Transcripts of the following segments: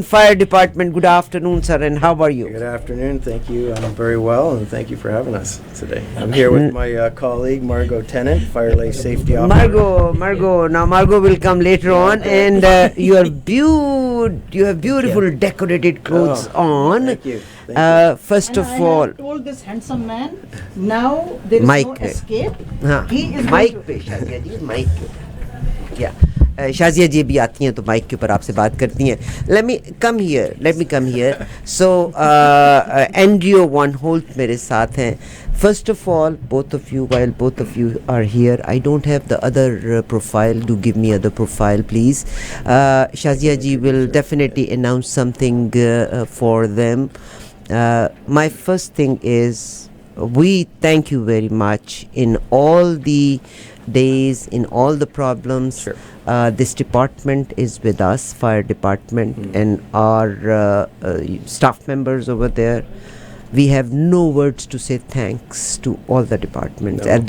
Fire Department. Good afternoon, sir, and how are you? Good afternoon. Thank you. I'm very well, and thank you for having us today. I'm here with my colleague, Margot Tennant, Fire Life Safety Officer. Margot. Now, Margot will come later on, and you have beautiful decorated clothes on. Thank you. First And of I all, have told this handsome man, now there is no escape. He is Mike going to- पे शाजिया जी mic पे या शाजिया जी भी आती हैं तो mic के ऊपर आपसे बात करती हैं. Let me come here. So Andrew VonHolt मेरे साथ हैं. First of all, while both of you are here, I don't have the other profile. Do give me other profile, please. Shazia ji will definitely announce something for them. My first thing is, we thank you very much in all the days, in all the problems. Sure. This department is with us, fire department, and our staff members over there. We have no words to say thanks to all the departments. No. At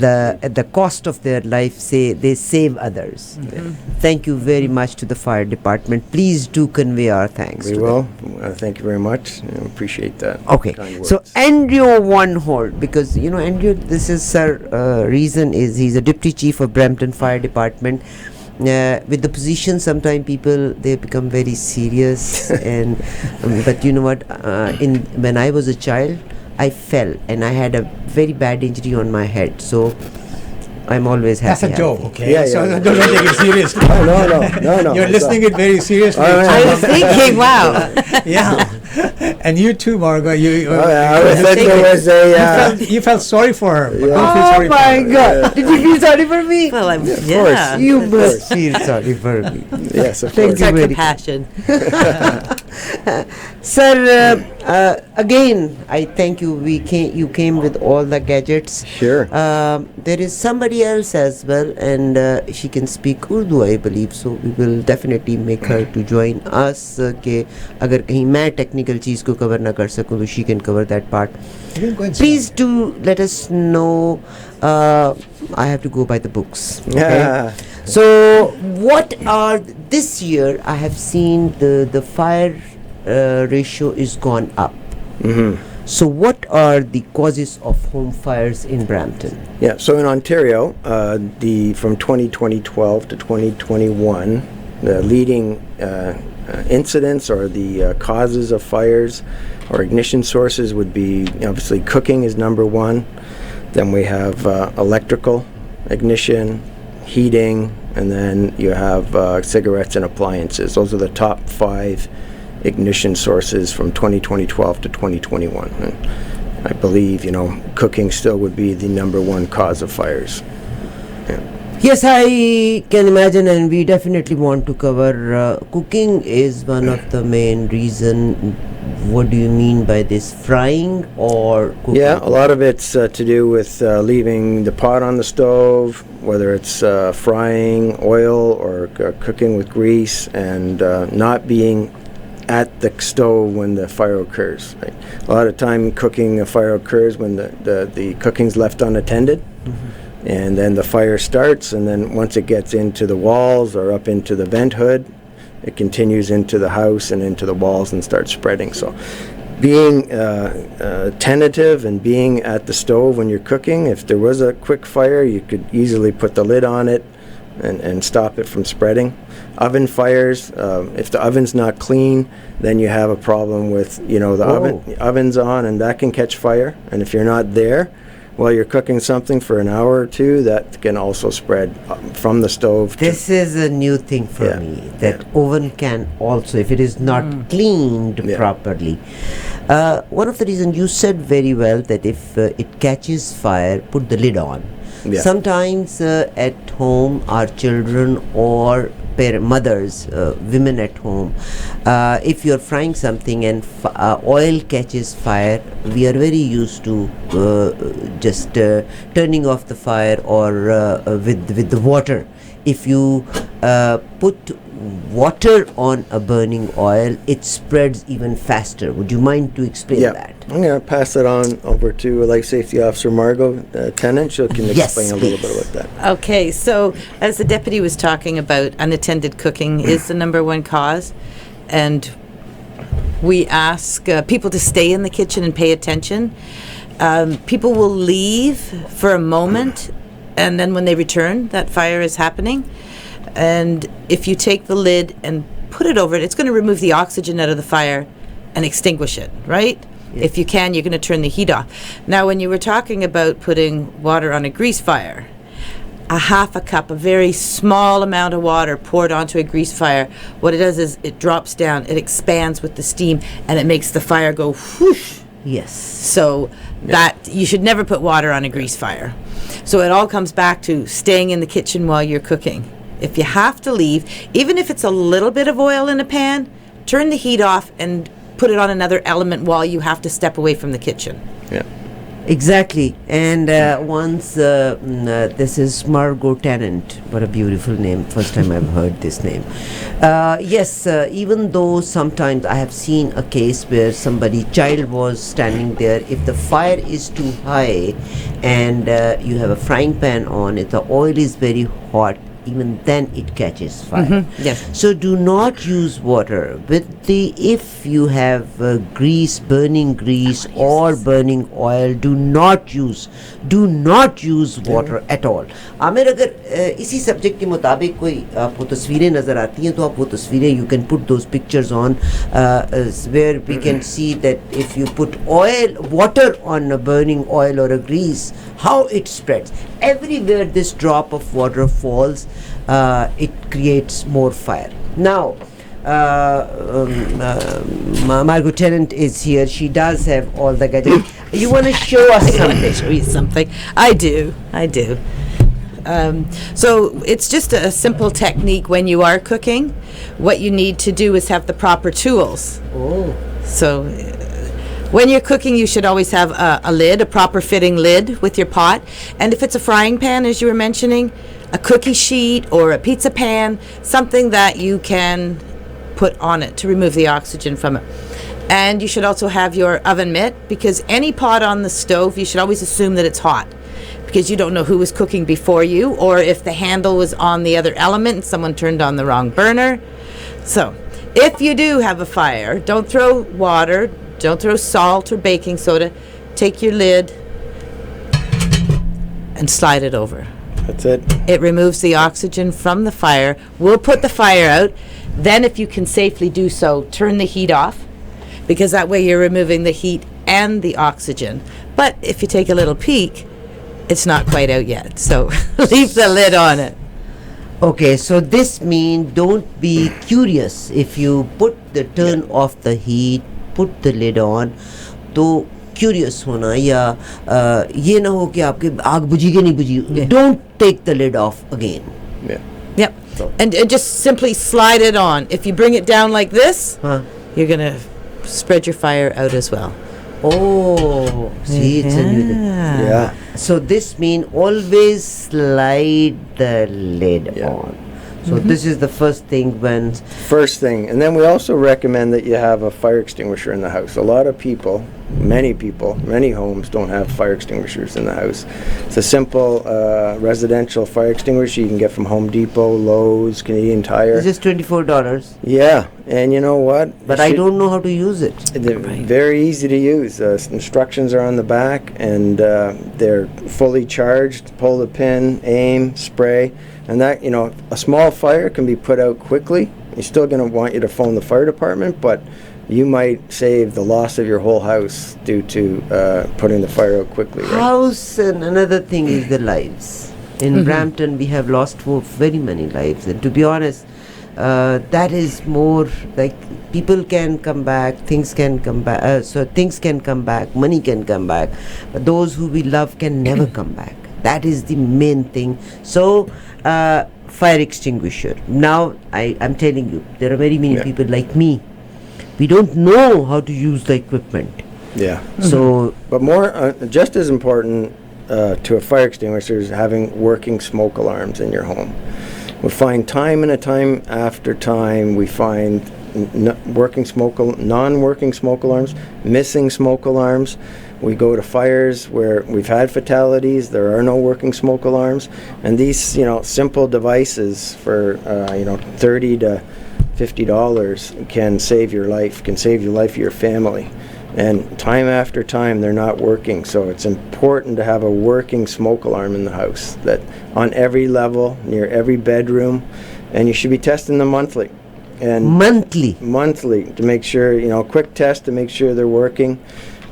the cost of their life, they save others. Mm-hmm. Thank you very much to the fire department. Please do convey our thanks. We to will. them. Thank you very much. I appreciate that. Okay, Kind so words. Andrew VonHolt, because Andrew, this is reason is he's a deputy chief of Brampton Fire Department. With the position, sometimes people they become very serious, and but you know what? When I was a child, I fell and I had a very bad injury on my head. So I'm always happy. That's a joke, okay? Yeah, So yeah. don't take it seriously. No. You're listening it very seriously. All right. I was thinking, wow. Yeah. And you too, Margot. I was thinking there was a. you felt sorry for her. But Yeah. don't feel Oh sorry my for her. God! Did you feel sorry for me? Well, I'm, Of yeah. course. You must feel sorry for me. Yes, of Thank course. you It's our very- compassion. Sir, again, I thank you. You came with all the gadgets. Sure. There is somebody else as well, and she can speak Urdu, I believe. So we will definitely make her to join us. कि अगर कहीं मैं technical चीज़ को cover ना कर सकूँ, तो she can cover that part. You can go and Please do let us know. I have to go by the books. Okay? Yeah. So what are this year? I have seen the fire ratio is gone up. Mm-hmm. So what are the causes of home fires in Brampton? Yeah. So in Ontario, from 2012 to 2021, the leading incidents or the causes of fires or ignition sources would be obviously cooking is number one. Then we have electrical ignition, heating, and then you have cigarettes and appliances. Those are the top 5 ignition sources from 2012 to 2021. And I believe, cooking still would be the number 1 cause of fires. Yes, I can imagine, and we definitely want to cover cooking is one of the main reason. What do you mean by this? Frying or cooking? Yeah, a lot of it's to do with leaving the pot on the stove, whether it's frying oil or cooking with grease, and not being at the stove when the fire occurs. Right? A lot of time cooking, a fire occurs when the cooking's left unattended. Mm-hmm. And then the fire starts, and then once it gets into the walls or up into the vent hood, it continues into the house and into the walls and starts spreading. So being tentative and being at the stove when you're cooking, if there was a quick fire, you could easily put the lid on it and stop it from spreading. Oven fires, if the oven's not clean, then you have a problem with, the oven's on, and that can catch fire. And if you're not there while you're cooking something for an hour or two, that can also spread from the stove. This is a new thing for me, that oven can also, if it is not cleaned properly. One of the reasons you said very well that if it catches fire, put the lid on. Yeah. Sometimes at home, our children or mothers, women at home, if you're frying something and oil catches fire, we are very used to just turning off the fire or with the water. If you put water on a burning oil, it spreads even faster. Would you mind to explain that? I'm going to pass it on over to Life Safety Officer Margot Tennant. She can explain a little bit about that. Okay, so as the deputy was talking about, unattended cooking is the number one cause, and We ask people to stay in the kitchen and pay attention. People will leave for a moment, and then when they return, that fire is happening. And if you take the lid and put it over it, it's going to remove the oxygen out of the fire and extinguish it, right? Yeah. If you can, you're going to turn the heat off. Now, when you were talking about putting water on a grease fire, a half a cup, a very small amount of water poured onto a grease fire, what it does is it drops down, it expands with the steam, and it makes the fire go whoosh. Yes. So that you should never put water on a grease fire. So it all comes back to staying in the kitchen while you're cooking. If you have to leave, even if it's a little bit of oil in a pan, turn the heat off and put it on another element while you have to step away from the kitchen. Yeah. Exactly. And this is Margot Tennant. What a beautiful name. First time I've heard this name. Yes, even though sometimes I have seen a case where child was standing there, if the fire is too high and you have a frying pan on it, the oil is very hot, even then it catches fire. Mm-hmm. Yes. So do not use water if you have burning grease or burning oil. Do not use water at all. Aamir अगर इसी subject के मुताबिक कोई आपको तस्वीरें नजर आती हैं तो आप वो तस्वीरें you can put those pictures on where we can see that if you put water on a burning oil or a grease, how it spreads. Everywhere this drop of water falls, it creates more fire. Now, Margot Tennant is here. She does have all the gadgets. You want to show us something? Show you something. I do. So it's just a simple technique when you are cooking. What you need to do is have the proper tools. Oh. So when you're cooking, you should always have a lid, a proper fitting lid with your pot. And if it's a frying pan, as you were mentioning, a cookie sheet or a pizza pan, something that you can put on it to remove the oxygen from it. And you should also have your oven mitt, because any pot on the stove, you should always assume that it's hot, because you don't know who was cooking before you, or if the handle was on the other element and someone turned on the wrong burner. So if you do have a fire, don't throw water, don't throw salt or baking soda. Take your lid and slide it over. That's it. It removes the oxygen from the fire. We'll put the fire out. Then, if you can safely do so, turn the heat off, because that way you're removing the heat and the oxygen. But if you take a little peek, it's not quite out yet. So leave the lid on it. Okay, so this means don't be curious. If you turn off the heat, put the lid on, तो curious होना या ये ना हो कि आपके आग बुझी कि नहीं बुझी. Don't take the lid off again. Yeah. Yep. And just simply slide it on. If you bring it down like this, you're going to spread your fire out as well. Oh, see, it's a new thing. Yeah. So this means always slide the lid on. So this is the first thing First thing. And then we also recommend that you have a fire extinguisher in the house. A lot of people, many homes don't have fire extinguishers in the house. It's a simple residential fire extinguisher you can get from Home Depot, Lowe's, Canadian Tire. It's just $24. Yeah. And you know what? But I don't know how to use it. They're very easy to use. Instructions are on the back, and they're fully charged. Pull the pin, aim, spray. And that, a small fire can be put out quickly. You're still going to want you to phone the fire department, but you might save the loss of your whole house due to putting the fire out quickly. Right? House, and another thing is the lives. In Brampton, we have lost very many lives. And to be honest, that is more like people can come back, things can come back. So things can come back, money can come back. But those who we love can never come back. That is the main thing. So, fire extinguisher. Now, I'm telling you, there are very many people like me. We don't know how to use the equipment. Yeah. So, but more, just as important to a fire extinguisher is having working smoke alarms in your home. We find time after time, we find non-working smoke alarms, missing smoke alarms. We go to fires where we've had fatalities, there are no working smoke alarms, and these, simple devices for, $30 to $50 can save your life, can save your life, your family. And time after time, they're not working. So it's important to have a working smoke alarm in the house, that on every level, near every bedroom, and you should be testing them monthly. And monthly to make sure, quick test to make sure they're working.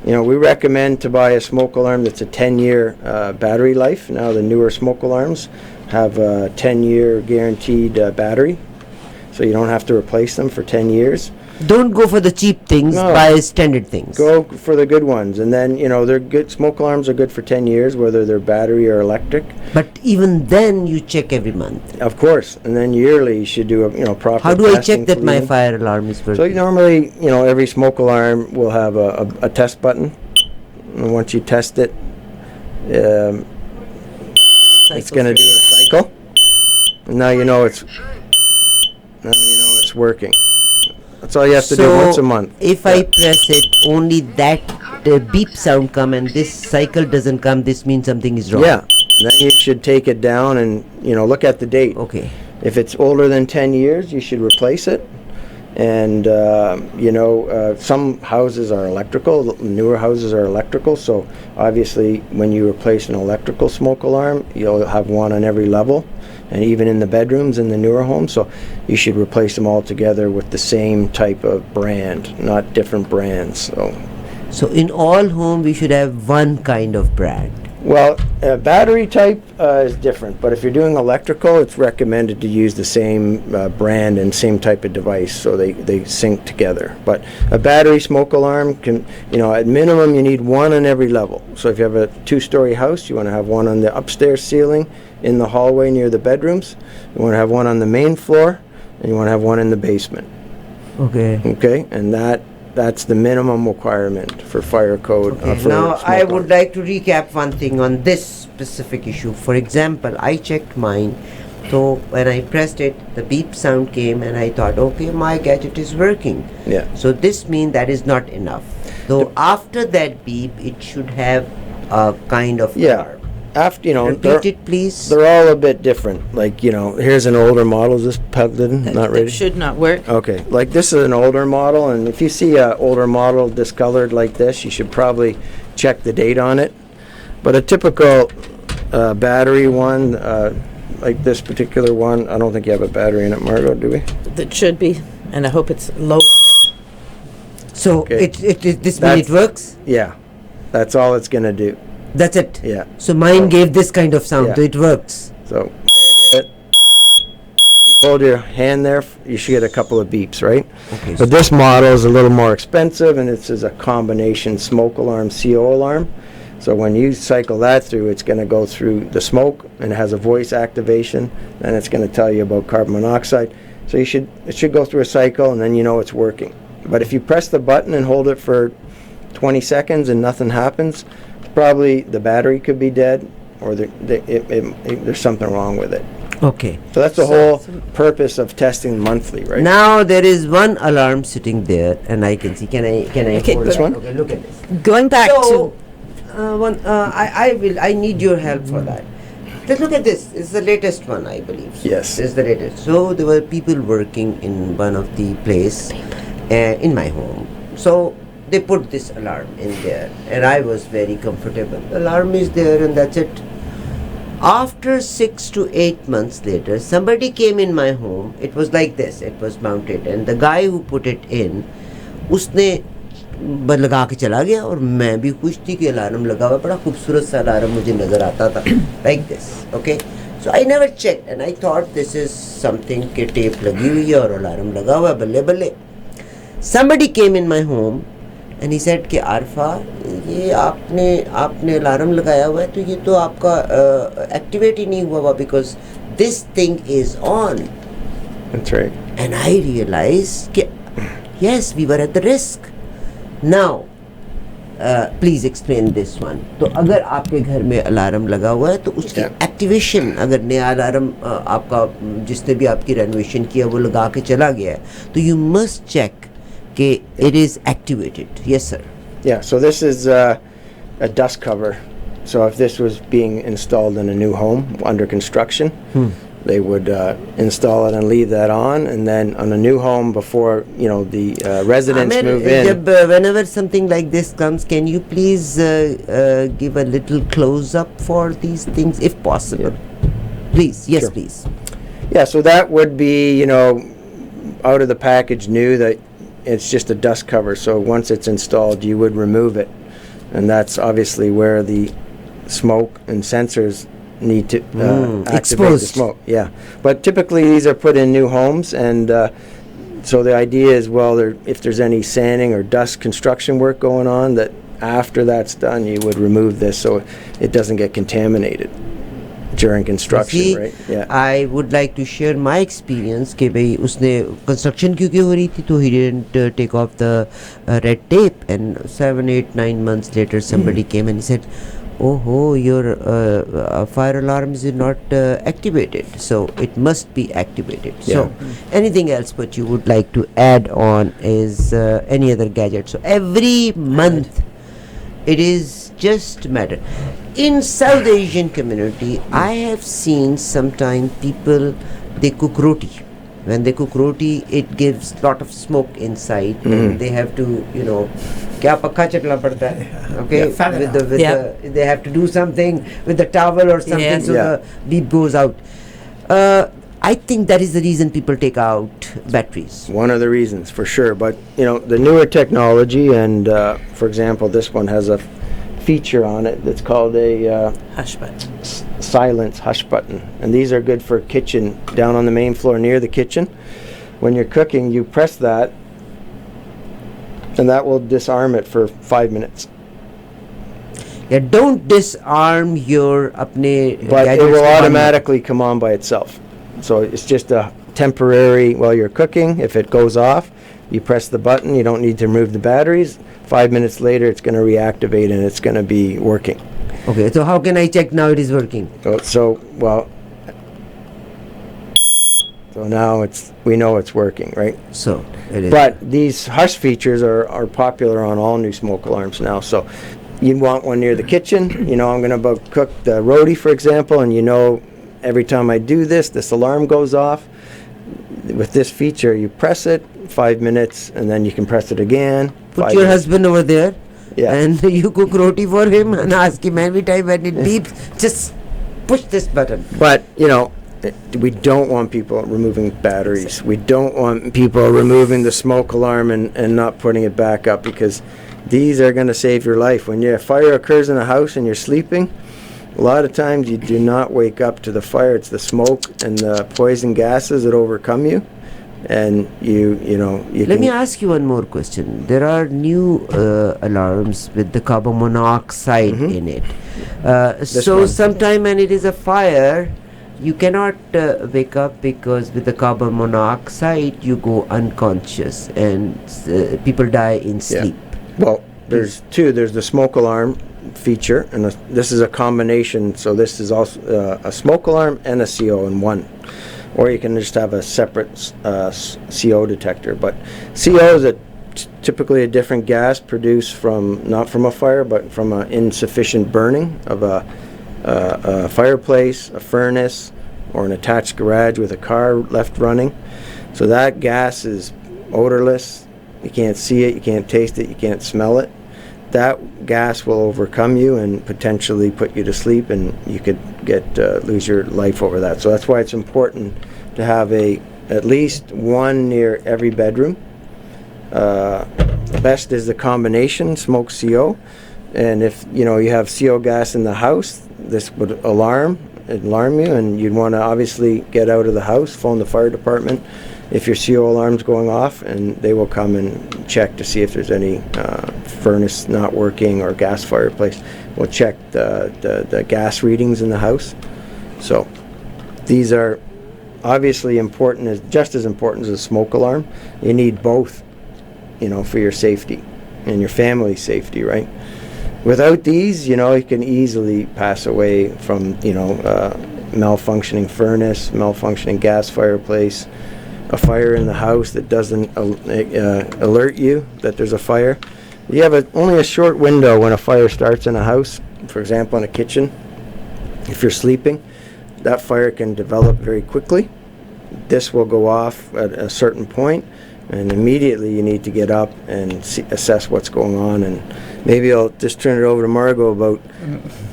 We recommend to buy a smoke alarm that's a 10-year battery life. Now the newer smoke alarms have a 10-year guaranteed battery, so you don't have to replace them for 10 years. Don't go for the cheap things, buy standard things. Go for the good ones, and then, they're good. Smoke alarms are good for 10 years, whether they're battery or electric. But even then, you check every month. Of course, and then yearly you should do a proper How do I testing check that my cleaning. fire alarm is working? So normally, every smoke alarm will have a test button, and once you test it, it's going to do a cycle. And now it's working. That's all you have to do once a month. If I press it, only that beep sound come and this cycle doesn't come, this means something is wrong. Yeah. Then you should take it down and, look at the date. Okay. If it's older than 10 years, you should replace it. And, some houses are electrical, newer houses are electrical, so obviously when you replace an electrical smoke alarm, you'll have one on every level, and even in the bedrooms in the newer homes, so you should replace them all together with the same type of brand, not different brands. So in all home, we should have one kind of brand. Well, battery type is different, but if you're doing electrical, it's recommended to use the same brand and same type of device, so they sync together. But a battery smoke alarm can, at minimum you need one on every level. So if you have a 2-story house, you want to have one on the upstairs ceiling, in the hallway near the bedrooms. You want to have one on the main floor, and you want to have one in the basement. Okay. Okay, and that's the minimum requirement for fire code. For now smoke I would alarm. like to recap one thing on this specific issue. For example, I checked mine, so when I pressed it, the beep sound came and I thought, okay, my gadget is working. Yeah. So this means that is not enough. So after that beep, it should have a kind of alarm. After, Repeat it, please. They're all a bit different. Like, here's an older model. Is this plugged in? Not ready? That should not work. Okay. Like, this is an older model, and if you see an older model discolored like this, you should probably check the date on it. But a typical battery one, like this particular one, I don't think you have a battery in it, Margot, do we? That should be, and I hope it's low on it. So Okay. this means it works? Yeah. That's all it's going to do. That's it? Yeah. So mine gave this kind of sound, Yeah. so it works. So, hold your hand there, you should get a couple of beeps, right? Okay. But this model is a little more expensive, and this is a combination smoke alarm, CO alarm. So when you cycle that through, it's going to go through the smoke, and it has a voice activation, and it's going to tell you about carbon monoxide. So it should go through a cycle, and then you know it's working. But if you press the button and hold it for 20 seconds and nothing happens, probably the battery could be dead, or there's something wrong with it. Okay. So that's the whole purpose of testing monthly, right? Now there is one alarm sitting there, and I can see. Can I Okay, hold this it? one? Okay, look at this. Going back So, to I need your help for that. Just look at this. It's the latest one, I believe. Yes. It's the latest. So there were people working in one of the place in my home. So they put this alarm in there, and I was very comfortable. The alarm is there, and that's it. After 6 to 8 months later, somebody came in my home. It was like this. It was mounted, and the guy who put it in, उसने लगा के चला गया, और मैं भी खुश थी कि अलार्म लगा हुआ, बड़ा खूबसूरत सा अलार्म मुझे नज़र आता था, like this, okay. So I never checked, and I thought this is something कि टेप लगी हुई है और अलार्म लगा हुआ है, बल्ले बल्ले. Somebody came in my home, and he said कि आरफा, ये आपने अलार्म लगाया हुआ है, तो ये तो आपका एक्टिवेट ही नहीं हुआ हुआ, because this thing is on. That's right. And I realized कि yes, we were at the risk. Now, please explain this one. तो अगर आपके घर में अलार्म लगा हुआ है, तो उसकी एक्टिवेशन, अगर नया अलार्म आपका जिसने भी आपकी रेनोवेशन किया वो लगा के चला गया है, तो you must check कि it is activated. Yes, sir. Yeah, so this is a dust cover. So if this was being installed in a new home under construction, They would install it and leave that on, and then on a new home, before the residents move in. Whenever something like this comes, can you please give a little close-up for these things, if possible? Please, yes, Sure. please. Yeah, so that would be out of the package new, that it's just a dust cover. So once it's installed, you would remove it, and that's obviously where the smoke and sensors need to activate exposed. the smoke. Yeah, but typically these are put in new homes, and so the idea is, if there's any sanding or dust construction work going on, that after that's done, you would remove this so it doesn't get contaminated during construction. See, right? Yeah. I would like to share my experience कि भाई उसने construction क्योंकि हो रही थी, तो he didn't take off the red tape, and 7, 8, 9 months later somebody came and he said, oh, your fire alarm is not activated, so it must be activated. So anything else what you would like to add on is any other gadget? So every month it is just matter. In South Asian community, I have seen sometimes people, they cook roti. When they cook roti, it gives lot of smoke inside, and they have to, क्या पक्का चटना पड़ता है, okay? They have to do something with the towel or something, so the beep goes out. I think that is the reason people take out batteries. One of the reasons, for sure. But the newer technology, and for example, this one has a feature on it that's called a Hush button. silence hush button, and these are good for kitchen, down on the main floor near the kitchen. When you're cooking, you press that, and that will disarm it for 5 minutes. Yeah, don't disarm your apne But it gadgets will को बंद- automatically come on by itself. So it's just a temporary, while you're cooking. If it goes off, you press the button. You don't need to remove the batteries. 5 minutes later, it's going to reactivate and it's going to be working. Okay, so how can I check now it is working? So now we know it's working, right? So it is. But these hush features are popular on all new smoke alarms now. So you want one near the kitchen. I'm going to cook the roti, for example, and every time I do this alarm goes off. With this feature, you press it, 5 minutes, and then you can press it again. Put your husband over there, Yeah. and you cook roti for him and ask him every time when it beeps, just push this button. But, we don't want people removing batteries. We don't want people removing the smoke alarm and not putting it back up, because these are going to save your life. When a fire occurs in a house and you're sleeping, a lot of times you do not wake up to the fire. It's the smoke and the poison gases that overcome you. And Let me ask you one more question. There are new alarms with the carbon monoxide in it. So sometime when it is a fire, you cannot wake up, because with the carbon monoxide you go unconscious and people die in sleep. Well, there's two. There's the smoke alarm feature, and this is a combination. So this is also a smoke alarm and a CO in one. Or you can just have a separate CO detector. But CO is typically a different gas produced not from a fire, but from an insufficient burning of a fireplace, a furnace, or an attached garage with a car left running. So that gas is odorless. You can't see it, you can't taste it, you can't smell it. That gas will overcome you and potentially put you to sleep, and you could lose your life over that. So that's why it's important to have at least one near every bedroom. Best is the combination smoke CO, and if you have CO gas in the house, this would alarm you, and you'd want to obviously get out of the house, phone the fire department if your CO alarm's going off, and they will come and check to see if there's any furnace not working or gas fireplace. We'll check the gas readings in the house. So these are obviously just as important as a smoke alarm. You need both, for your safety and your family's safety, right? Without these, you can easily pass away from, malfunctioning furnace, malfunctioning gas fireplace, a fire in the house that doesn't alert you that there's a fire. You have only a short window when a fire starts in a house, for example in a kitchen. If you're sleeping, that fire can develop very quickly. This will go off at a certain point, and immediately you need to get up and assess what's going on. And maybe I'll just turn it over to Margot about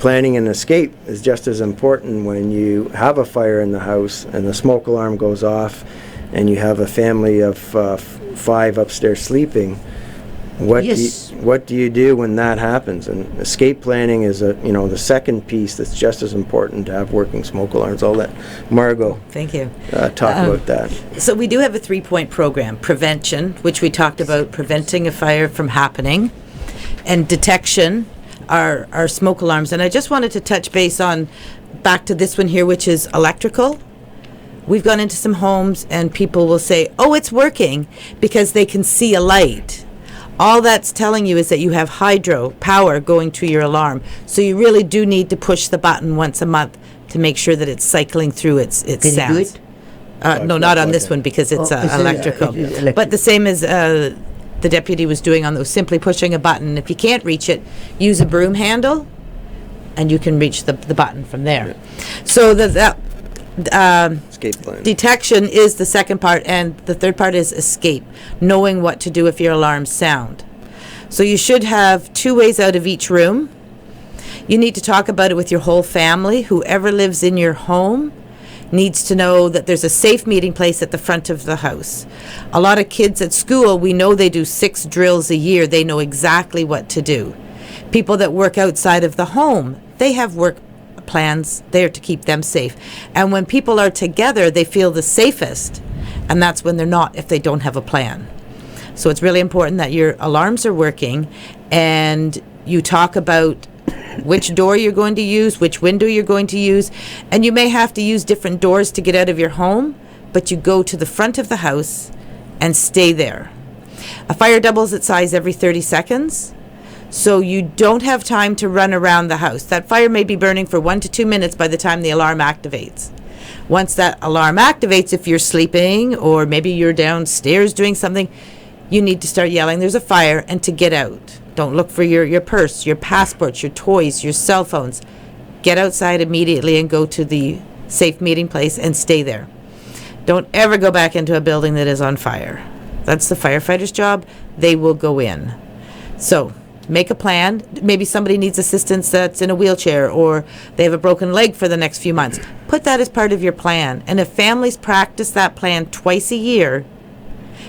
planning an escape is just as important when you have a fire in the house and the smoke alarm goes off and you have a family of 5 upstairs sleeping. What do you do when that happens? And escape planning is the second piece that's just as important to have working smoke alarms. I'll let Margot Thank you. Talk about that. So we do have a 3-point program: prevention, which we talked about, preventing a fire from happening, and detection, our smoke alarms. And I just wanted to touch base on back to this one here, which is electrical. We've gone into some homes and people will say, "Oh, it's working," because they can see a light. All that's telling you is that you have hydro power going to your alarm. So you really do need to push the button once a month to make sure that it's cycling through its Can sounds. you do it? No, not on this one because it's it's electrical. electric. But the same as the deputy was doing on those, simply pushing a button. If you can't reach it, use a broom handle and you can reach the button from there. So Escape plan. detection is the second part, and the third part is escape, knowing what to do if your alarms sound. So you should have 2 ways out of each room. You need to talk about it with your whole family. Whoever lives in your home needs to know that there's a safe meeting place at the front of the house. A lot of kids at school, we know they do 6 drills a year. They know exactly what to do. People that work outside of the home, they have work plans there to keep them safe. And when people are together, they feel the safest, and that's when they're not if they don't have a plan. So it's really important that your alarms are working and you talk about which door you're going to use, which window you're going to use, and you may have to use different doors to get out of your home, but you go to the front of the house and stay there. A fire doubles its size every 30 seconds. So you don't have time to run around the house. That fire may be burning for 1 to 2 minutes by the time the alarm activates. Once that alarm activates, if you're sleeping or maybe you're downstairs doing something, you need to start yelling, "There's a fire," and to get out. Don't look for your purse, your passports, your toys, your cell phones. Get outside immediately and go to the safe meeting place and stay there. Don't ever go back into a building that is on fire. That's the firefighter's job. They will go in. So make a plan. Maybe somebody needs assistance that's in a wheelchair or they have a broken leg for the next few months. Put that as part of your plan. And if families practice that plan twice a year,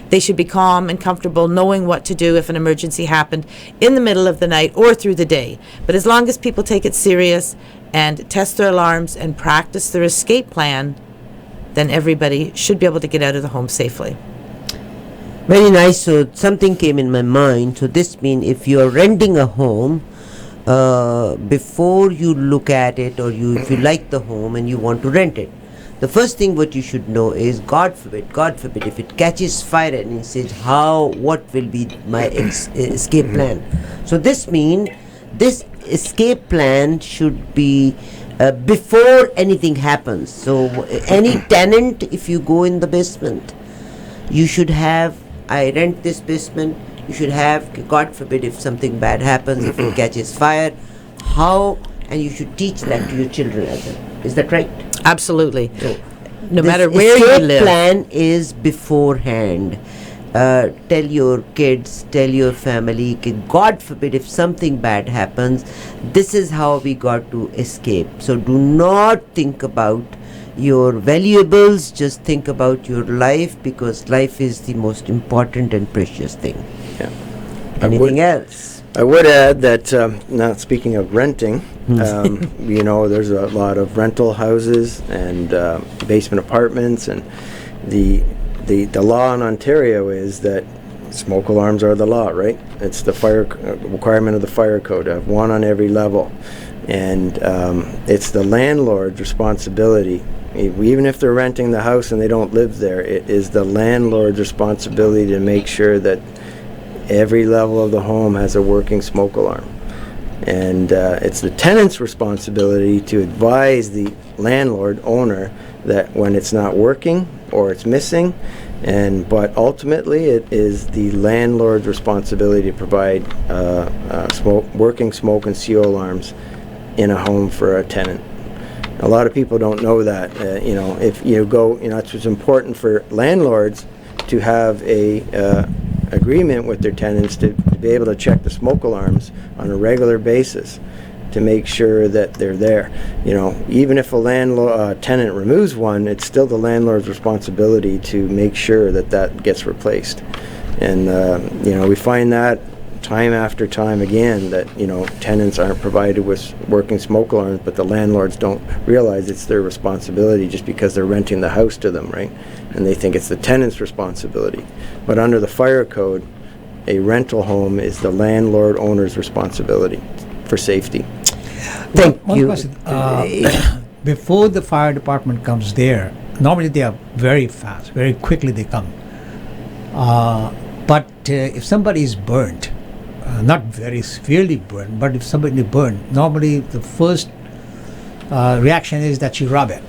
they should be calm and comfortable knowing what to do if an emergency happened in the middle of the night or through the day. But as long as people take it serious and test their alarms and practice their escape plan, then everybody should be able to get out of the home safely. Very nice. So something came in my mind. So this means if you are renting a home, before you look at it or if you like the home and you want to rent it, the first thing what you should know is, God forbid, if it catches fire and it says, what will be my escape plan? So this means this escape plan should be before anything happens. So any tenant, if you go in the basement, you should have, I rent this basement, you should have, God forbid, if something bad happens, if it catches fire, and you should teach that to your children as well. Is that right? Absolutely. So no this matter where you escape live. plan is beforehand. Tell your kids, tell your family, God forbid if something bad happens, this is how we got to escape. So do not think about your valuables, just think about your life, because life is the most important and precious thing. Yeah. Anything else? I would add that, now speaking of renting, there's a lot of rental houses and basement apartments, and the law in Ontario is that smoke alarms are the law, right? It's the fire requirement of the fire code, to have one on every level. And it's the landlord's responsibility. Even if they're renting the house and they don't live there, it is the landlord's responsibility to make sure that every level of the home has a working smoke alarm. And it's the tenant's responsibility to advise the landlord, owner, that when it's not working or it's missing, but ultimately it is the landlord's responsibility to provide working smoke and CO alarms in a home for a tenant. A lot of people don't know that. If you go, it's important for landlords to have a agreement with their tenants to be able to check the smoke alarms on a regular basis to make sure that they're there. Even if a tenant removes one, it's still the landlord's responsibility to make sure that gets replaced. And we find that time after time again that tenants aren't provided with working smoke alarms, but the landlords don't realize it's their responsibility just because they're renting the house to them, right? And they think it's the tenant's responsibility. But under the fire code, a rental home is the landlord owner's responsibility for safety. Thank One you. question. Before the fire department comes there, normally they are very fast, very quickly they come. But if somebody is burnt, not very severely burned, but if somebody is burned, normally the first reaction is that you rub it.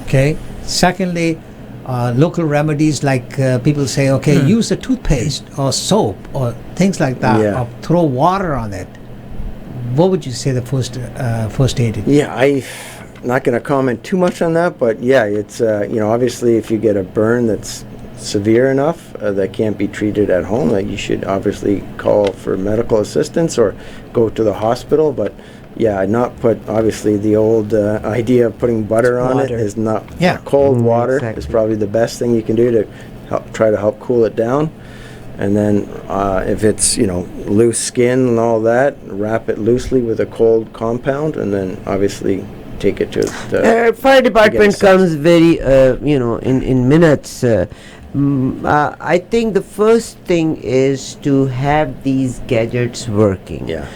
Okay. Secondly, local remedies like people say, okay, use a toothpaste or soap or things like that, Yeah. or throw water on it. What would you say the first aid is? Yeah, I'm not going to comment too much on that, but yeah, it's obviously if you get a burn that's severe enough that can't be treated at home, that you should obviously call for medical assistance or go to the hospital. But yeah, not put, obviously the old idea of putting butter on it is not. Yeah. Cold water Exactly. is probably the best thing you can do to try to help cool it down. And then if it's loose skin and all that, wrap it loosely with a cold compound, and then obviously take it to the Fire department assessed. comes very, in minutes. I think the first thing is to have these gadgets working. Yeah.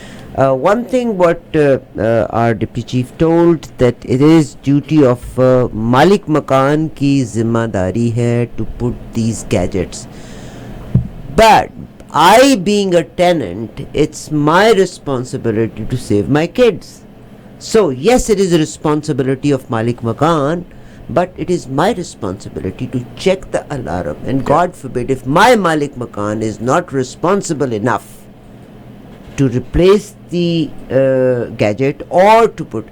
One thing what our deputy chief told, that it is duty of Malik Makan ki zimmadari hai to put these gadgets. But I, being a tenant, it's my responsibility to save my kids. So yes, it is a responsibility of Malik Makan, but it is my responsibility to check the alarm. And God forbid, if my Malik Makan is not responsible enough to replace the gadget or to put,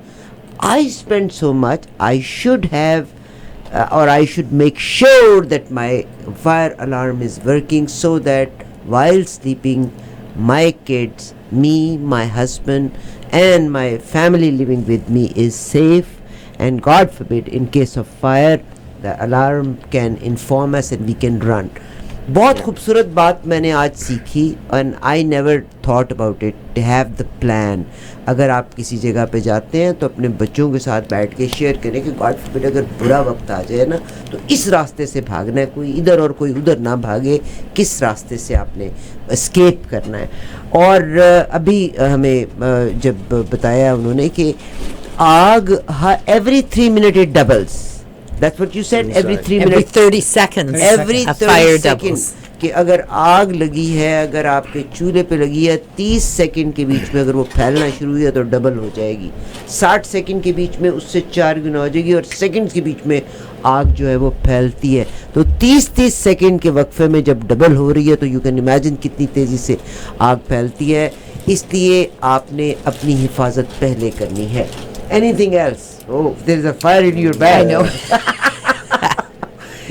I spend so much, I should have or I should make sure that my fire alarm is working, so that while sleeping, my kids, me, my husband and my family living with me is safe. And God forbid, in case of fire, the alarm can inform us and we can run. बहुत खूबसूरत बात मैंने आज सीखी, and I never thought about it, to have the plan. अगर आप किसी जगह पे जाते हैं तो अपने बच्चों के साथ बैठ के शेयर करें कि गॉड फॉरबिड अगर बुरा वक्त आ जाए ना, तो इस रास्ते से भागना है, कोई इधर और कोई उधर ना भागे, किस रास्ते से आपने एस्केप करना है. और अभी हमें जब बताया उन्होंने कि आग every 3 minutes it doubles. That's what you said. Every 3 Every minutes. 30 seconds, Every a 30 fire seconds. doubles. कि अगर आग लगी है, अगर आपके चूल्हे पे लगी है, 30 सेकंड के बीच में अगर वो फैलना शुरू हुई है तो डबल हो जाएगी. 60 सेकंड के बीच में उससे 4 गुना हो जाएगी, और सेकंड्स के बीच में आग जो है वो फैलती है. तो 30-30 सेकंड के वक्फे में जब डबल हो रही है तो यू कैन इमेजिन कितनी तेज़ी से आग फैलती है. इसलिए आपने अपनी हिफाजत पहले करनी है. Anything else? Oh, there is a fire in your bag. I know.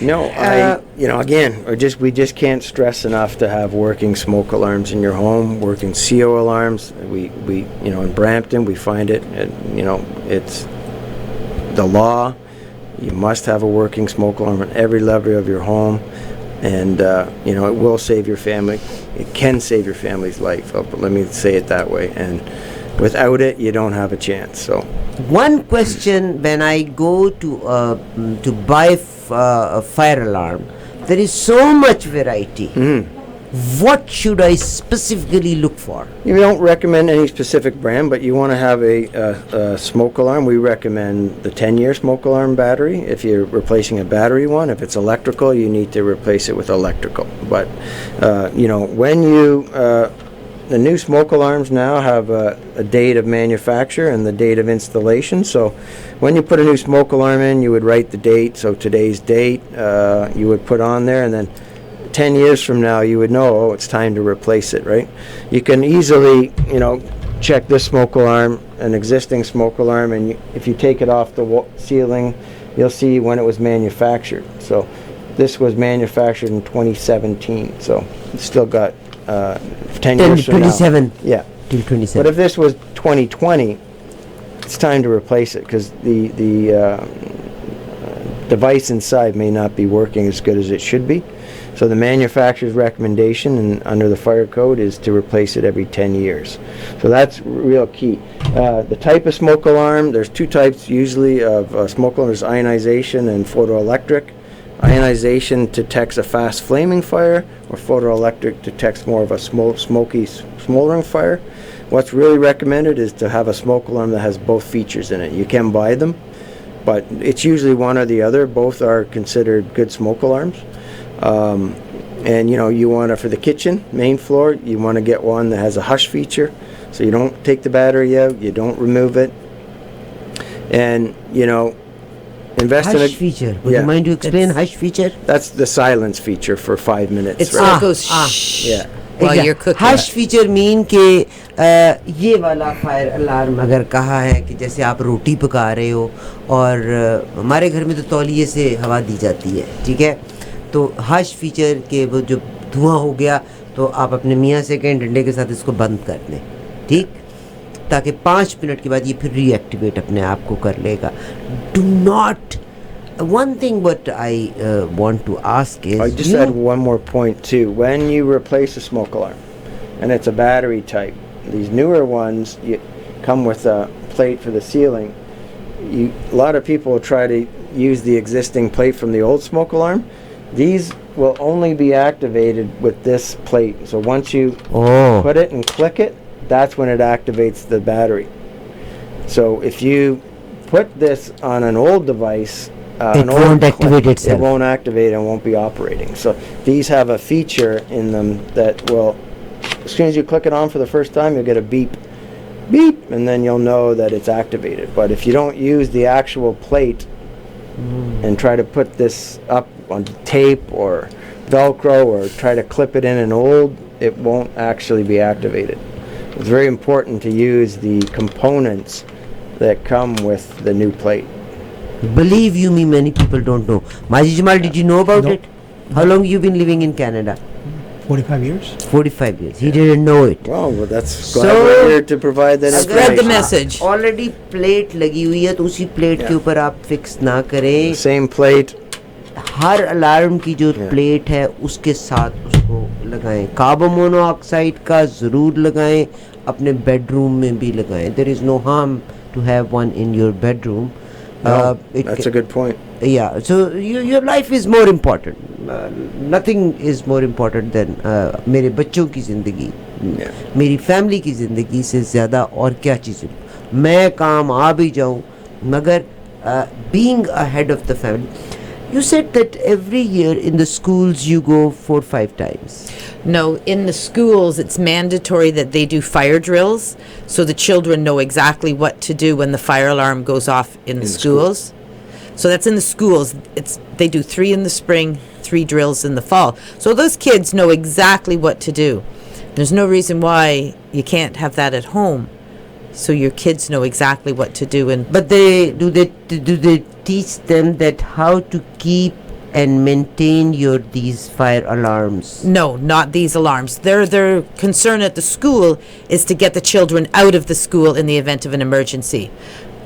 No, again, we just can't stress enough to have working smoke alarms in your home, working CO alarms. We in Brampton we find it, it's the law. You must have a working smoke alarm at every level of your home, and it will save your family. It can save your family's life. Let me say it that way. And without it, you don't have a chance. So, one question: when I go to buy a fire alarm, there is so much variety. What should I specifically look for? we don't recommend any specific brand, but you want to have a smoke alarm. We recommend the 10-year smoke alarm battery. If you're replacing a battery one, if it's electrical, you need to replace it with electrical. But when you the new smoke alarms now have a date of manufacture and the date of installation. So when you put a new smoke alarm in, you would write the date. So today's date you would put on there, and then 10 years from now you would know, oh, it's time to replace it, right? You can easily, check this smoke alarm an existing smoke alarm, and if you take it off the ceiling, you'll see when it was manufactured. So this was manufactured in 2017, so it's still got 10 years from now. 27. Yeah. Till 27. But if this was 2020, it's time to replace it, because the device inside may not be working as good as it should be. So the manufacturer's recommendation and under the fire code is to replace it every 10 years. So that's real key. The type of smoke alarm, there's two types usually of smoke alarm. There's ionization and photoelectric. Ionization detects a fast flaming fire, or photoelectric detects more of a smoky smoldering fire. What's really recommended is to have a smoke alarm that has both features in it. You can buy them, but it's usually one or the other. Both are considered good smoke alarms. And you want to, for the kitchen, main floor, you want to get one that has a hush feature, so you don't take the battery out, you don't remove it, and invest in a Hush feature. Would you mind to explain hush feature? That's the silence feature for 5 minutes. It's right? it goes shh Yeah. while you're cooking. Hush feature mean कि ये वाला fire alarm अगर कहा है कि जैसे आप रोटी पका रहे हो और हमारे घर में तो तौलिए से हवा दी जाती है, ठीक है, तो हश फीचर के वो जो धुआं हो गया तो आप अपने मियाँ से कहें डंडे के साथ इसको बंद कर दें, ठीक, ताकि 5 मिनट के बाद ये फिर रीएक्टिवेट अपने आप को कर लेगा. Do not. One thing what I want to ask is, I just add one more point too. When you replace a smoke alarm, and it's a battery type, these newer ones come with a plate for the ceiling. A lot of people will try to use the existing plate from the old smoke alarm. These will only be activated with this plate. So once you put it and click it, that's when it activates the battery. So if you put this on an old device, it won't activate itself. It won't activate and won't be operating. So these have a feature in them that will, as soon as you click it on for the first time, you'll get a beep, beep, and then you'll know that it's activated. But if you don't use the actual plate and try to put this up on tape or Velcro or try to clip it in an old, it won't actually be activated. It's very important to use the components that come with the new plate. Believe you me, many people don't know. Maji Jamal, did you know about No. it? How long you been living in Canada? 45 years. 45 years. He didn't know it. Well, that's So- glad we're here to provide that Spread the information. message. Already plate लगी हुई है तो उसी plate के ऊपर आप fix ना करें. Same plate. हर अलार्म की जो प्लेट है उसके साथ उसको लगाएं. कार्बन मोनोऑक्साइड का ज़रूर लगाएं. अपने बेडरूम में भी लगाएं. There is no harm to have one in your bedroom. No, that's a good point. Yeah, so your life is more important. Nothing is more important than मेरे बच्चों की ज़िंदगी, मेरी फैमिली की ज़िंदगी से ज़्यादा और क्या चीज़ें. मैं काम आ भी जाऊँ मगर being ahead of the family. You said that every year in the schools you go 4-5 times. No, in the schools it's mandatory that they do fire drills so the children know exactly what to do when the fire alarm goes off in the schools. So that's in the schools. They do 3 in the spring, 3 drills in the fall. So those kids know exactly what to do. There's no reason why you can't have that at home. So your kids know exactly what to do. And But do they teach them that how to keep and maintain these fire alarms? no, not these alarms. Their concern at the school is to get the children out of the school in the event of an emergency.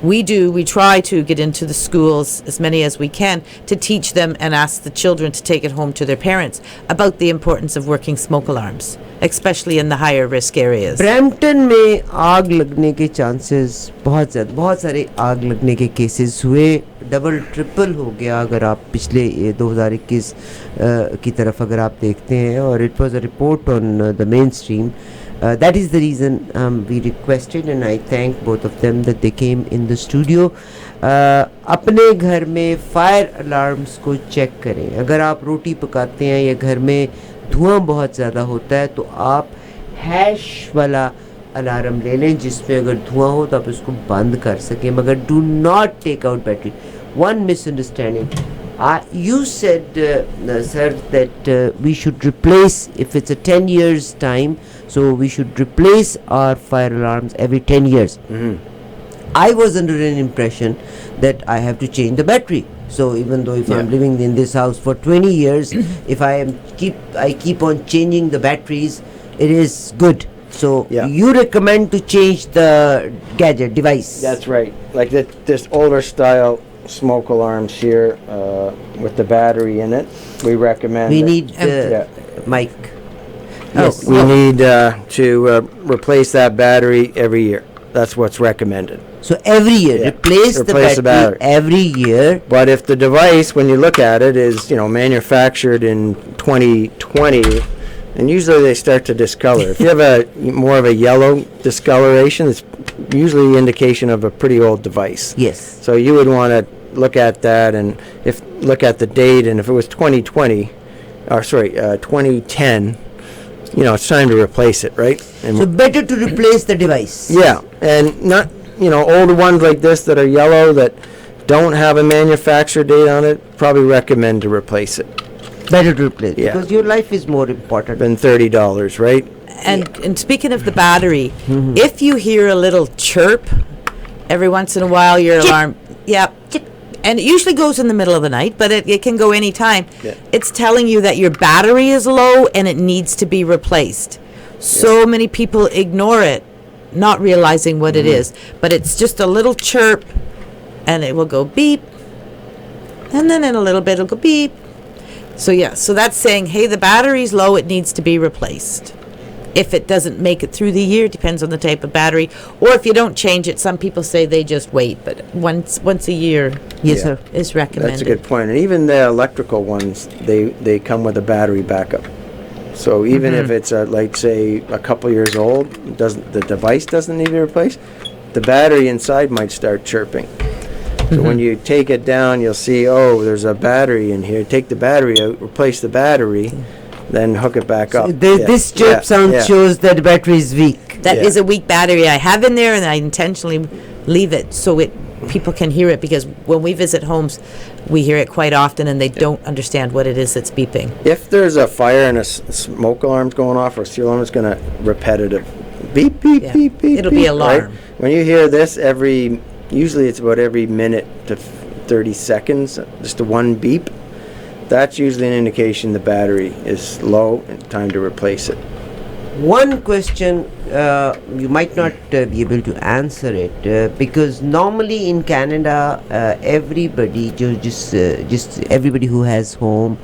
We try to get into the schools, as many as we can, to teach them and ask the children to take it home to their parents about the importance of working smoke alarms, especially in the higher risk areas. Brampton में आग लगने के chances बहुत सारे आग लगने के cases हुए. डबल ट्रिपल हो गया अगर आप पिछले 2021 की तरफ अगर आप देखते हैं. और it was a report on the main stream. That is the reason we requested and I thank both of them that they came in the studio. अपने घर में फायर अलार्म्स को चेक करें. अगर आप रोटी पकाते हैं या घर में धुआं बहुत ज़्यादा होता है तो आप हैश वाला अलार्म ले लें जिसमें अगर धुआं हो तो आप इसको बंद कर सकें. मगर do not take out battery. One misunderstanding. You said, sir, that we should replace, if it's a 10 years time, so we should replace our fire alarms every 10 years. I was under an impression that I have to change the battery. So even though if I'm living in this house for 20 years, if I keep on changing the batteries, it is good. So you recommend to change the gadget device? That's right. Like this older style smoke alarms here with the battery in it. We recommend. We need mic. Yes, we need to replace that battery every year. That's what's recommended. So every year, replace the battery every year. But if the device, when you look at it, is manufactured in 2020, and usually they start to discolor. If you have more of a yellow discoloration, it's usually the indication of a pretty old device. Yes. So you would want to look at that, and look at the date, and if it was 2010, it's time to replace it, right? And so better to replace the device. Yeah, and not older ones like this that are yellow that don't have a manufacturer date on it. Probably recommend to replace it. Better to replace because your life is more important than $30, right? And speaking of the battery, if you hear a little chirp every once in a while, your alarm, and it usually goes in the middle of the night, but it can go any time. It's telling you that your battery is low and it needs to be replaced. So many people ignore it, not realizing what it is, but it's just a little chirp, and it will go beep, and then in a little bit it'll go beep. So that's saying, hey, the battery's low, it needs to be replaced. If it doesn't make it through the year, depends on the type of battery, or if you don't change it, some people say they just wait, but once a year sir, is recommended. That's a good point. And even the electrical ones, they come with a battery backup. So even if it's like say a couple years old, the device doesn't need to be replaced, the battery inside might start chirping. So when you take it down, you'll see, there's a battery in here. Take the battery out, replace the battery, then hook it back up. This chirp sound shows that the battery is weak. That is a weak battery I have in there, and I intentionally leave it so people can hear it, because when we visit homes, we hear it quite often, and they don't understand what it is that's beeping. If there's a fire and a smoke alarm's going off, or a seal alarm, it's going to repetitive beep, beep, beep, beep. It'll be alarm. Right? When you hear this usually it's about every minute to 30 seconds, just a one beep. That's usually an indication the battery is low and time to replace it. One question, you might not be able to answer it because normally in Canada, everybody everybody who has home,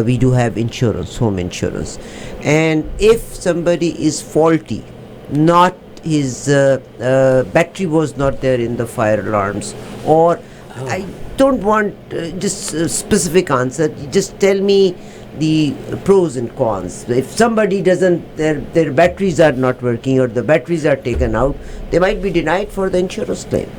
we do have insurance, home insurance, and if somebody is faulty, not his battery was not there in the fire alarms, or I don't want just a specific answer, just tell me the pros and cons. If somebody doesn't, their batteries are not working, or the batteries are taken out, they might be denied for the insurance claim.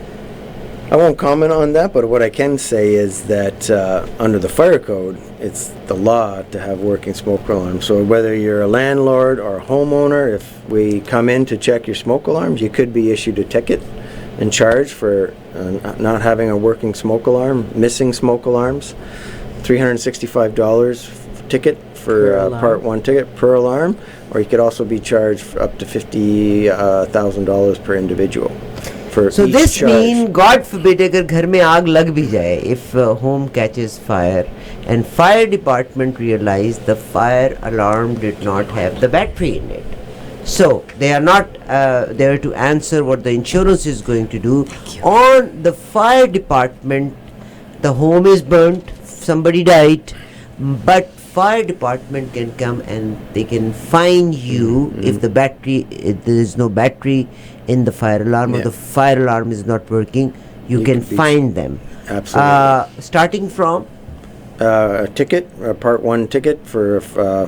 I won't comment on that, but what I can say is that under the fire code, it's the law to have working smoke alarms. So whether you're a landlord or a homeowner, if we come in to check your smoke alarms, you could be issued a ticket and charged for not having a working smoke alarm, missing smoke alarms. $365 ticket for Part 1 ticket per alarm, or you could also be charged for up to $50,000 per individual. So this means, God forbid, अगर घर में आग लग भी जाए, if home catches fire and fire department realize the fire alarm did not have the battery in it, so they are not there to answer what the insurance is going to do. On the fire department, the home is burnt, somebody died, but fire department can come and they can fine you if the battery, if there is no battery in the fire alarm, or the fire alarm is not working, you can fine them. Absolutely. Starting from a ticket, a Part 1 ticket for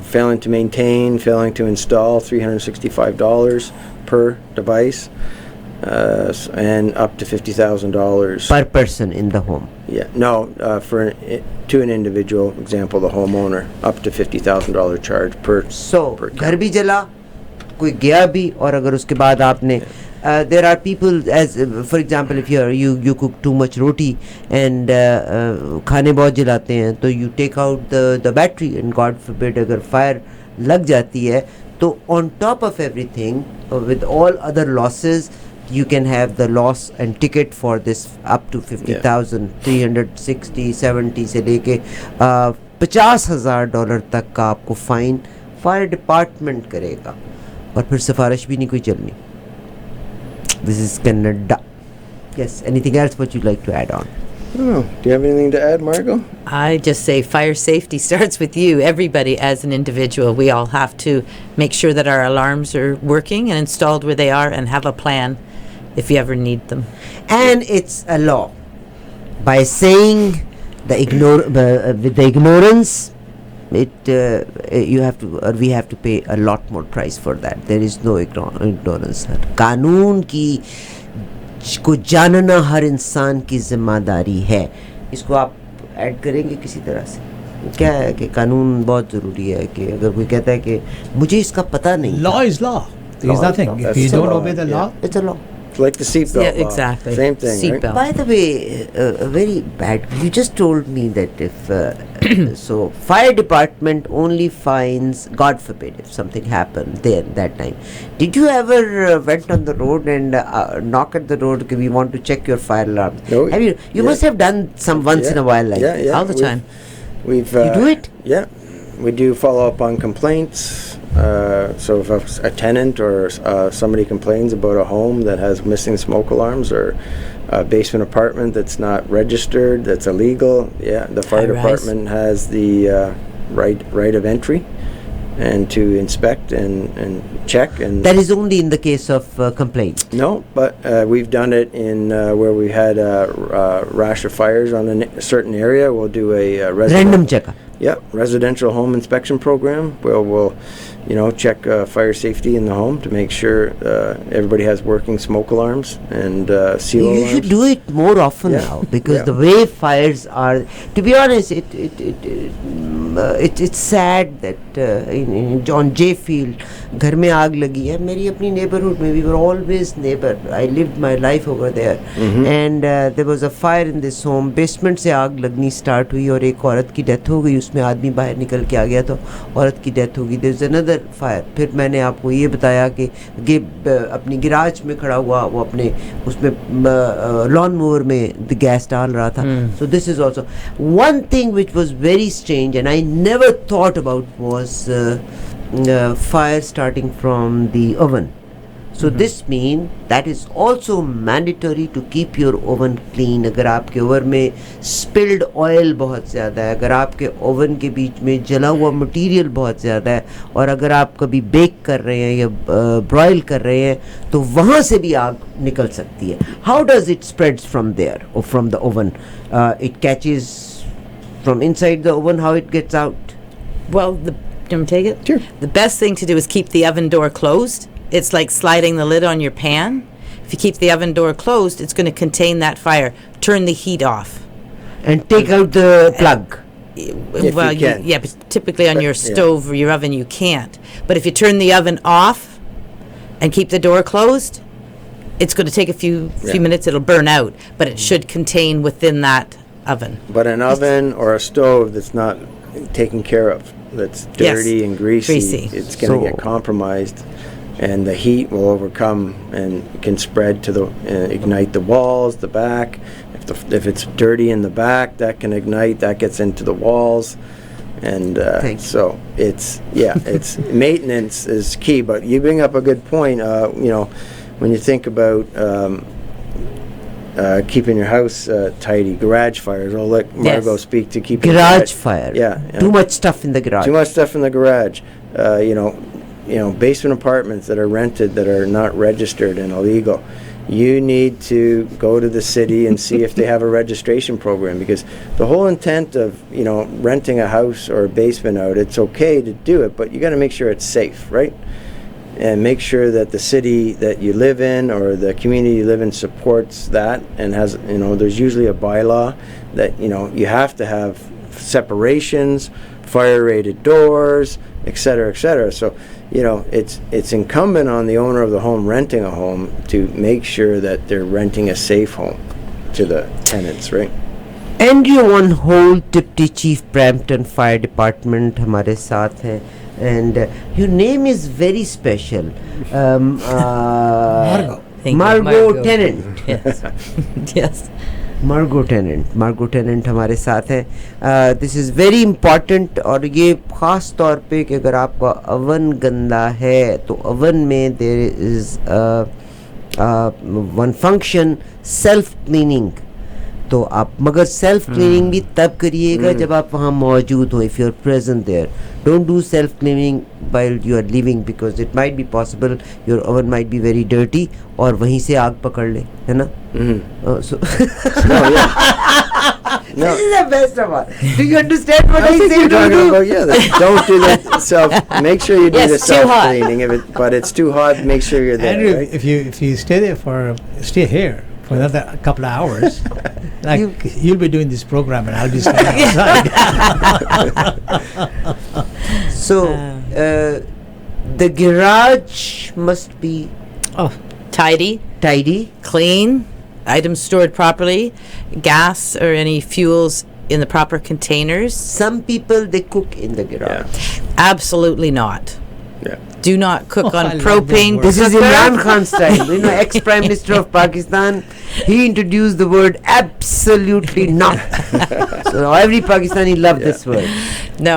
failing to maintain, failing to install, $365 per device, and up to $50,000 per person in the home. To an individual, example the homeowner, up to $50,000 charge per. So घर भी जला, कोई गया भी, और अगर उसके बाद आपने there are people, as for example, if you cook too much roti and खाने बहुत जलाते हैं, तो you take out the battery, and God forbid अगर fire लग जाती है, तो on top of everything, with all other losses, you can have the loss and ticket for this up to 50,000, 360, 70 से लेके $50,000 तक का आपको फाइन फायर डिपार्टमेंट करेगा और फिर सिफारिश भी नहीं कोई चलनी. This is Canada. Yes, anything else what you'd like to add on? Oh, do you have anything to add, Margot? I just say fire safety starts with you, everybody as an individual. We all have to make sure that our alarms are working and installed where they are and have a plan if you ever need them. And it's a law. By saying with the ignorance, you have to, or we have to pay a lot more price for that. There is no ignorance. कानून की को जानना हर इंसान की जिम्मेदारी है. इसको आप ऐड करेंगे किसी तरह से? क्या है कि कानून बहुत ज़रूरी है कि अगर कोई कहता है कि मुझे इसका पता नहीं. Law is law. There is nothing. If you don't obey the law, it's a law. It's like the seatbelt Yeah, law. exactly. Same thing, Seatbelt. right? By the way, very bad. You just told me that if so, fire department only fines. God forbid if something happened there that time. Did you ever went on the road and knock at the road? Okay, we want to check your fire alarm. No, Have you? You must have done some once in a while like that. All the time. We've You do it? Yeah, we do follow up on complaints. So if a tenant or somebody complains about a home that has missing smoke alarms or a basement apartment that's not registered, that's illegal, the fire High-rise. department has the right of entry and to inspect and check. And That is only in the case of complaint. no, but we've done it in where we had a rash of fires on a certain area. We'll do a Random check. residential home inspection program where we'll check fire safety in the home to make sure everybody has working smoke alarms and seal You alarms. should do it more often Yeah. now because Yeah. the way fires are. To be honest, it's sad that on J Field, घर में आग लगी है. मेरी अपनी neighborhood में we were always neighbor. I lived my life over there, and there was a fire in this home. Basement से आग लगनी start हुई और एक औरत की death हो गई. उसमें आदमी बाहर निकल के आ गया तो औरत की death हो गई. There's another fire. फिर मैंने आपको ये बताया कि अपनी गिराज में खड़ा हुआ वो अपने उसमें लॉन मोवर में द गैस डाल रहा था. So this is also one thing which was very strange and I never thought about was fire starting from the oven. So this means that is also mandatory to keep your oven clean. अगर आपके oven में spilled oil बहुत ज़्यादा है, अगर आपके oven के बीच में जला हुआ मटेरियल बहुत ज़्यादा है और अगर आप कभी बेक कर रहे हैं या ब्रॉयल कर रहे हैं तो वहाँ से भी आग निकल सकती है. How does it spreads from there or from the oven? It catches from inside the oven. How it gets out? Well, do you want me to take it? Sure. The best thing to do is keep the oven door closed. It's like sliding the lid on your pan. If you keep the oven door closed, it's going to contain that fire. Turn the heat off. And take out the plug. Well, you can. yeah, but typically on But, your yeah. stove or your oven you can't. But if you turn the oven off and keep the door closed, it's going to take a few minutes. It'll burn out, but it should contain within that oven. But an oven or a stove that's not taken care of, that's dirty and greasy, it's going to get compromised. And the heat will overcome and can spread to the ignite the walls, the back. If it's dirty in the back, that can ignite. That gets into the walls, and so it's maintenance is key. But you bring up a good point. When you think about keeping your house tidy, garage fires. I'll let Margot speak to keeping garage fire. Yeah, Too much stuff in the garage. Too much stuff in the garage. Basement apartments that are rented that are not registered and illegal. You need to go to the city and see if they have a registration program, because the whole intent of renting a house or a basement out, it's okay to do it, but you got to make sure it's safe, right? And make sure that the city that you live in or the community you live in supports that and has there's usually a bylaw that you have to have separations, fire rated doors, etc., etc. So it's incumbent on the owner of the home renting a home to make sure that they're renting a safe home to the tenants, right? Andrew VonHolt, Deputy Chief, Brampton Fire Department, हमारे साथ हैं, and your name is very special. Margot. thinking. Margot Tennant. Yes. Yes. मार्गो tenant हमारे साथ हैं. This is very important. और ये ख़ास तौर पे कि अगर आपका अवन गंदा है तो अवन में there is one function self cleaning. तो आप मगर सेल्फ क्लीनिंग भी तब करिएगा जब आप वहाँ मौजूद हो. If you are present there, don't do self cleaning while you are leaving because it might be possible your oven might be very dirty और वहीं से आग पकड़ ले, है ना? So No. This is the best of all. Do you understand what I think say? you're talking about, don't do the self. Make sure you do Yes, the too hot. self cleaning. But it's too hot. Make sure you're there. Andrew, Right? if you stay here for another couple of hours, like you'll be doing this program and I'll be standing outside. So the garage must be Tidy, clean, items stored properly, gas or any fuels in the proper containers. some people they cook in the garage. Absolutely not. Yeah. Do not cook I on love propane. that word. This is cooker. Imran Khan style. You know, ex-Prime Minister of Pakistan, he introduced the word absolutely not. So every Pakistani loved this word. No.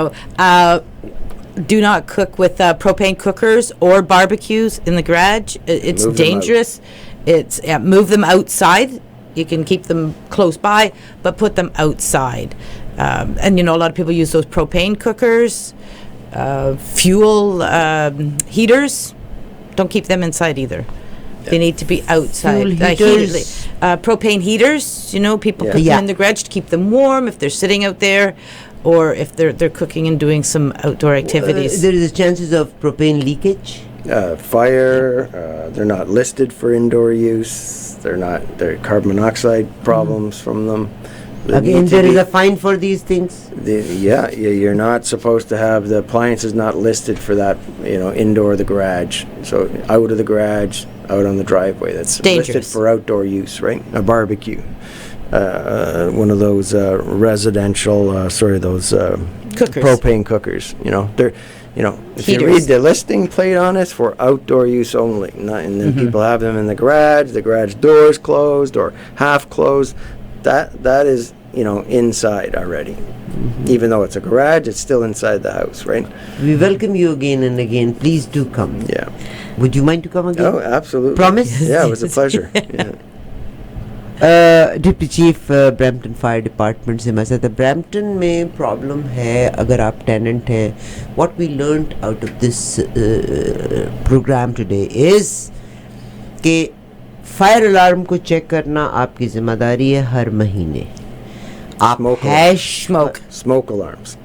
Do not cook with propane cookers or barbecues in the garage. It's Move them dangerous. It's move them outside. You can keep them close by, but put them outside. And you know, a lot of people use those propane cookers, fuel heaters. Don't keep them inside either. They need to be outside. Fuel heaters. Propane heaters. You know, people Yeah. put Yeah. them in the garage to keep them warm if they're sitting out there, or if they're cooking and doing some outdoor activities. There is a chances of propane leakage. Fire. They're not listed for indoor use. They're carbon monoxide problems from them. They Again, need to there is be- a fine for these things. You're not supposed to have the appliances not listed for that, indoor the garage. So out of the garage, out on the driveway. That's Dangerous. listed for outdoor use, right? A barbecue. One of those residential, those Cookers. propane cookers. They're, if you Heaters. read the listing plate on it, it's for outdoor use only. And then people have them in the garage doors closed or half closed. That is, inside already. Even though it's a garage, it's still inside the house, right? We welcome you again and again. Please do come. Yeah. Would you mind to come again? Oh, absolutely. Promise? Yeah, it was a pleasure. Yeah. Deputy chief Brampton fire department से message है. Brampton में problem है अगर आप tenant हैं. What we learned out of this program today is कि fire alarm को check करना आपकी जिम्मेदारी है हर महीने. आप Smoke hash Smoke alarms.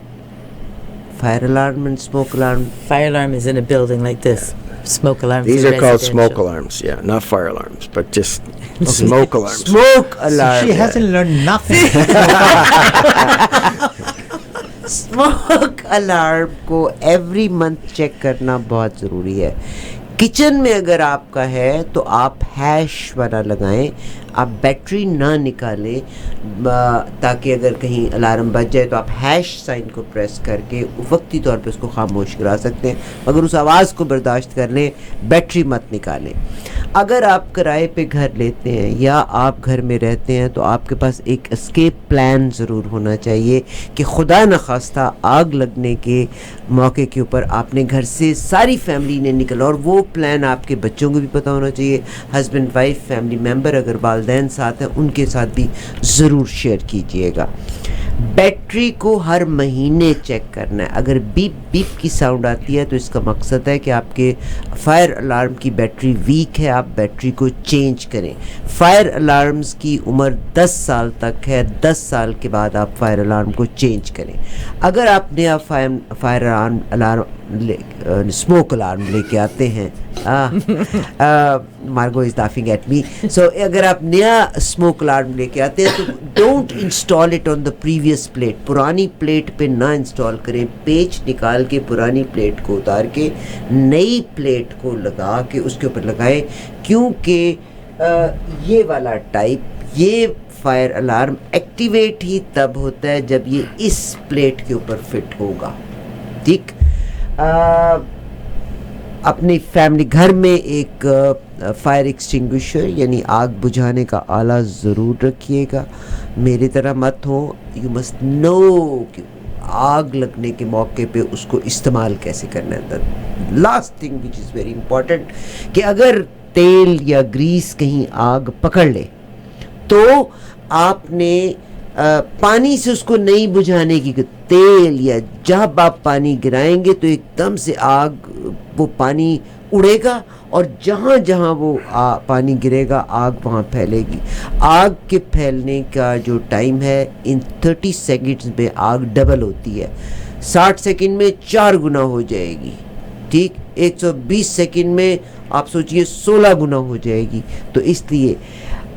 Fire alarm and smoke alarm. Fire alarm is in a building like this. Smoke alarms. These are are called smoke residential. alarms, yeah, not fire alarms, but just smoke alarms. Smoke alarm. She hasn't learned nothing. Smoke alarm को every month check करना बहुत ज़रूरी है. Kitchen में अगर आपका है तो आप हैश वाला लगाएं. आप बैटरी ना निकालें ताकि अगर कहीं अलार्म बज जाए तो आप हैश साइन को प्रेस करके वक्ती तौर पे उसको खामोश करा सकते हैं. मगर उस आवाज़ को बर्दाश्त कर लें, बैटरी मत निकालें. अगर आप किराए पे घर लेते हैं या आप घर में रहते हैं तो आपके पास एक एस्केप प्लान ज़रूर होना चाहिए कि खुदा न खास्ता आग लगने के मौके के ऊपर आपने घर से सारी फैमिली ने निकला. और वो प्लान आपके बच्चों को भी पता होना चाहिए. हस्बैंड वाइफ फैमिली मेम्बर अगर वालिदैन साथ हैं उनके साथ भी ज़रूर शेयर कीजिएगा. बैटरी को हर महीने चेक करना है. अगर बीप बीप की साउंड आती है तो इसका मकसद है कि आपके फायर अलार्म की बैटरी वीक है. आप बैटरी को चेंज करें. फायर अलार्म्स की उम्र 10 साल तक है. 10 साल के बाद आप फायर अलार्म को चेंज करें. अगर आप नया फायर अलार्म स्मोक अलार्म लेके आते हैं, मार्गो इज लाफिंग एट मी. सो अगर आप नया स्मोक अलार्म लेके आते हैं तो don't install it on the previous plate. पुरानी प्लेट पे ना इंस्टॉल करें. पेच निकाल के पुरानी प्लेट को उतार के नई प्लेट को लगा के उसके ऊपर लगाएं. क्योंकि ये वाला टाइप ये फायर अलार्म एक्टिवेट ही तब होता है जब ये इस प्लेट के ऊपर फिट होगा. ठीक. अपनी फैमिली घर में एक फायर एक्सटिंग्विशर यानी आग बुझाने का आला ज़रूर रखिएगा. मेरी तरह मत हो. यू मस्ट नो कि आग लगने के मौके पे उसको इस्तेमाल कैसे करना है. Last thing which is very important कि अगर तेल या ग्रीस कहीं आग पकड़ ले तो आपने पानी से उसको नहीं बुझाने की. तेल या जब आप पानी गिराएंगे तो एकदम से आग वो पानी उड़ेगा और जहाँ जहाँ वो पानी गिरेगा आग वहाँ फैलेगी. आग के फैलने का जो टाइम है इन 30 सेकंड्स में आग डबल होती है. 60 सेकंड में 4 गुना हो जाएगी. ठीक, 120 सेकंड में आप सोचिए 16 गुना हो जाएगी. तो इसलिए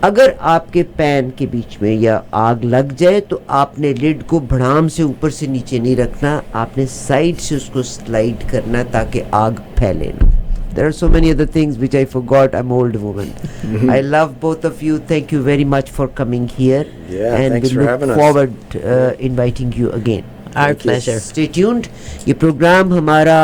अगर आपके पैन के बीच में या आग लग जाए तो आपने लिड को भड़ाम से ऊपर से नीचे नहीं रखना, आपने साइड से उसको स्लाइड करना ताकि आग फैले ना. There are so many other things which I forgot. I'm old woman. I love both of you. Thank you very much for coming here. Yeah, and thanks we for look having us. forward inviting you again. Our pleasure. Stay tuned. ये programme हमारा